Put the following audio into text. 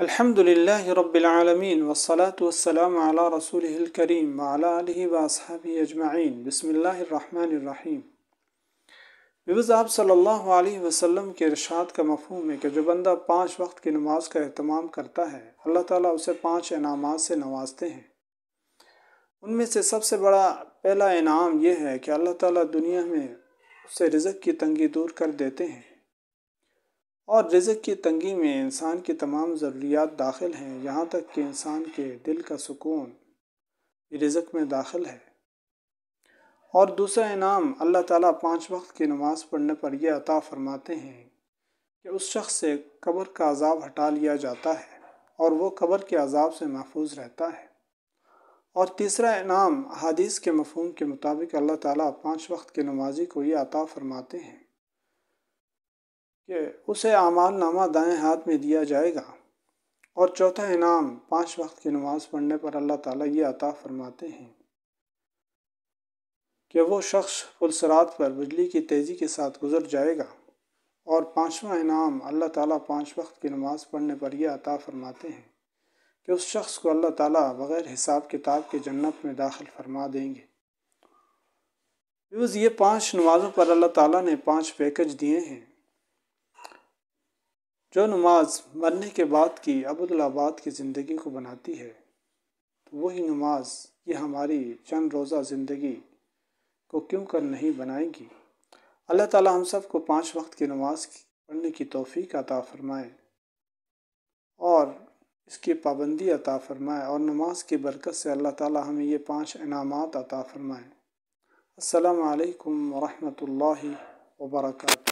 الحمدللہ رب العالمین والصلاة والسلام علی رسولہ الکریم وعلی آلہ واصحابہ اجمعین بسم اللہ الرحمن الرحیم۔ ویوز، آپ صلی اللہ علیہ وسلم کے ارشاد کا مفہوم ہے کہ جو بندہ 5 وقت کی نماز کا اہتمام کرتا ہے اللہ تعالیٰ اسے 5 انعامات سے نوازتے ہیں۔ ان میں سے سب سے بڑا پہلا انعام یہ ہے کہ اللہ تعالیٰ دنیا میں اسے رزق کی تنگی دور کر دیتے ہیں، اور رزق کی تنگی میں انسان کی تمام ضروریات داخل ہیں، یہاں تک کہ انسان کے دل کا سکون بھی رزق میں داخل ہے۔ اور دوسرا انعام اللہ تعالیٰ 5 وقت کی نماز پڑھنے پر یہ عطا فرماتے ہیں کہ اس شخص سے قبر کا عذاب ہٹا لیا جاتا ہے اور وہ قبر کے عذاب سے محفوظ رہتا ہے۔ اور تیسرا انعام حدیث کے مفہوم کے مطابق اللہ تعالیٰ 5 وقت کے نمازی کو یہ عطا فرماتے ہیں کہ اسے اعمال نامہ دائیں ہاتھ میں دیا جائے گا۔ اور چوتھا انعام 5 وقت کی نماز پڑھنے پر اللہ تعالیٰ یہ عطا فرماتے ہیں کہ وہ شخص پلصراط پر بجلی کی تیزی کے ساتھ گزر جائے گا۔ اور 5واں انعام اللہ تعالیٰ 5 وقت کی نماز پڑھنے پر یہ عطا فرماتے ہیں کہ اس شخص کو اللہ تعالیٰ بغیر حساب کتاب کے جنت میں داخل فرما دیں گے۔ یہ 5 نمازوں پر اللہ تعالیٰ نے 5 پیکج دیے ہیں۔ جو نماز مرنے کے بعد کی ابدالآباد کی زندگی کو بناتی ہے، وہی نماز یہ ہماری چند روزہ زندگی کو کیوں کر نہیں بنائے گی۔ اللہ تعالیٰ ہم سب کو 5 وقت کی نماز پڑھنے کی توفیق عطا فرمائے اور اس کی پابندی عطا فرمائے، اور نماز کی برکت سے اللہ تعالیٰ ہمیں یہ 5 انعامات عطا فرمائے۔ السلام علیکم ورحمۃ اللہ وبرکاتہ۔